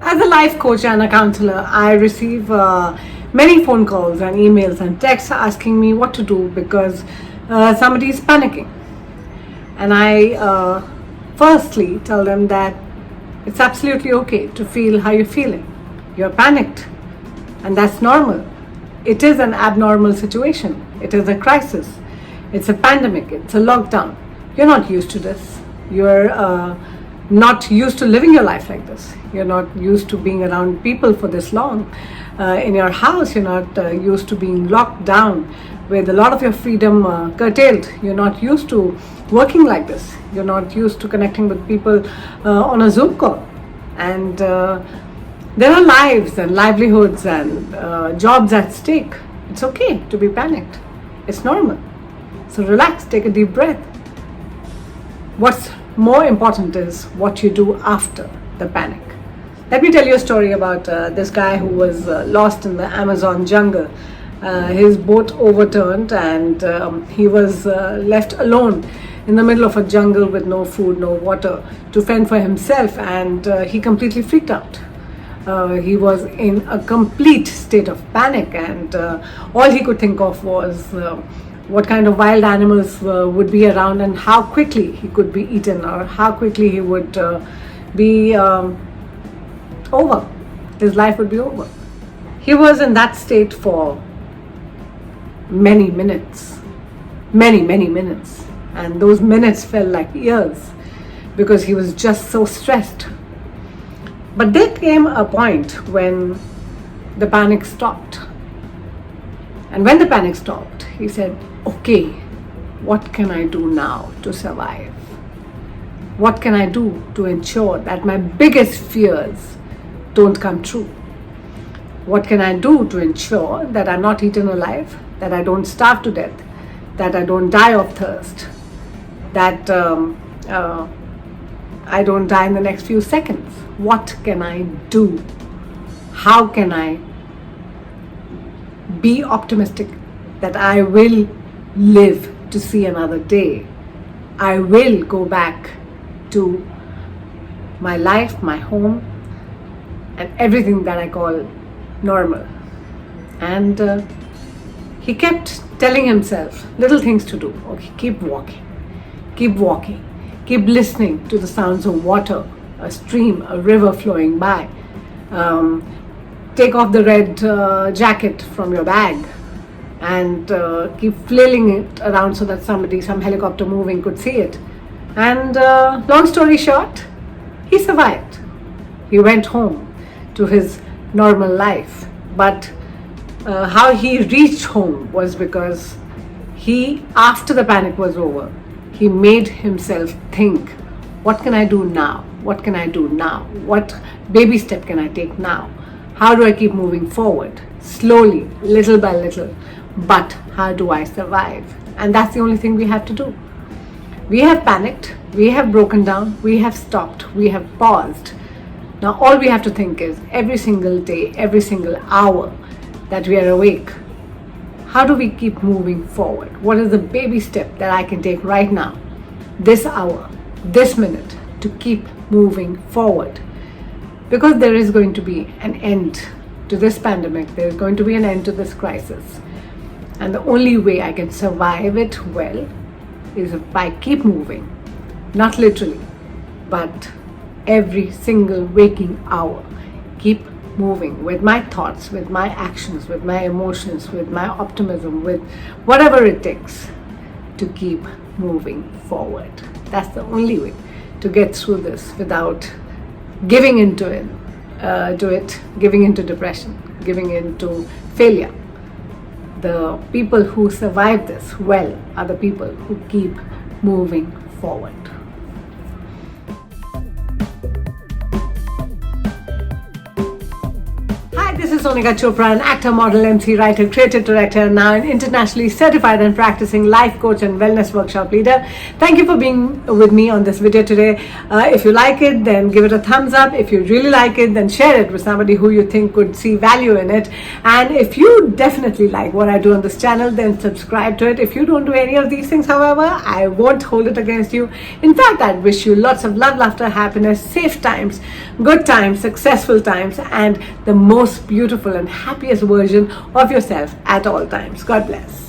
As a life coach and a counselor, I receive many phone calls and emails and texts asking me what to do because somebody is panicking. And I firstly tell them that it's absolutely okay to feel how you're feeling. You're panicked, and that's normal. It is an abnormal situation, it is a crisis, it's a pandemic, it's a lockdown. You're not used to this. You're not used to living your life like this. You're not used to being around people for this long. In your house, you're not used to being locked down with a lot of your freedom curtailed. You're not used to working like this. You're not used to connecting with people on a Zoom call. And there are lives and livelihoods and jobs at stake. It's okay to be panicked. It's normal. So relax, take a deep breath. What's more important is what you do after the panic. Let me tell you a story about this guy who was lost in the Amazon jungle. His boat overturned and he was left alone in the middle of a jungle with no food, no water to fend for himself, and he completely freaked out. He was in a complete state of panic, and all he could think of was what kind of wild animals would be around and how quickly he could be eaten or how quickly he would be over. His life would be over. He was in that state for many minutes, many minutes, and those minutes felt like years because he was just so stressed. But there came a point when the panic stopped. And when the panic stopped, he said, okay, what can I do now to survive? What can I do to ensure that my biggest fears don't come true? What can I do to ensure that I'm not eaten alive, that I don't starve to death, that I don't die of thirst, that I don't die in the next few seconds? What can I do? How can I be optimistic that I will live to see another day? I will go back to my life, my home, and everything that I call normal. And he kept telling himself little things to do. Okay, keep walking, keep listening to the sounds of water, a stream, a river flowing by. Take off the red jacket from your bag and keep flailing it around so that some helicopter moving could see it. And long story short, he survived. He went home to his normal life. But how he reached home was because after the panic was over, he made himself think, what can I do now? What can I do now? What baby step can I take now? How do I keep moving forward? Slowly, little by little. But how do I survive? And that's the only thing we have to do. We have panicked, we have broken down, we have stopped, we have paused. Now all we have to think is every single day, every single hour that we are awake, how do we keep moving forward? What is the baby step that I can take right now, this hour, this minute, to keep moving forward? Because there is going to be an end to this pandemic, there is going to be an end to this crisis. And the only way I can survive it well is if I keep moving, not literally, but every single waking hour, keep moving with my thoughts, with my actions, with my emotions, with my optimism, with whatever it takes to keep moving forward. That's the only way to get through this without giving into it, giving into depression, giving into failure. The people who survive this well are the people who keep moving forward. Hi, this is is Sonika Chopra, an actor, model, MC, writer, creative director, and now an internationally certified and practicing life coach and wellness workshop leader. Thank you for being with me on this video today. If you like it, then give it a thumbs up. If you really like it, then share it with somebody who you think could see value in it. And if you definitely like what I do on this channel, then subscribe to it. If you don't do any of these things, however, I won't hold it against you. In fact, I wish you lots of love, laughter, happiness, safe times, good times, successful times, and the most beautiful and happiest version of yourself at all times. God bless.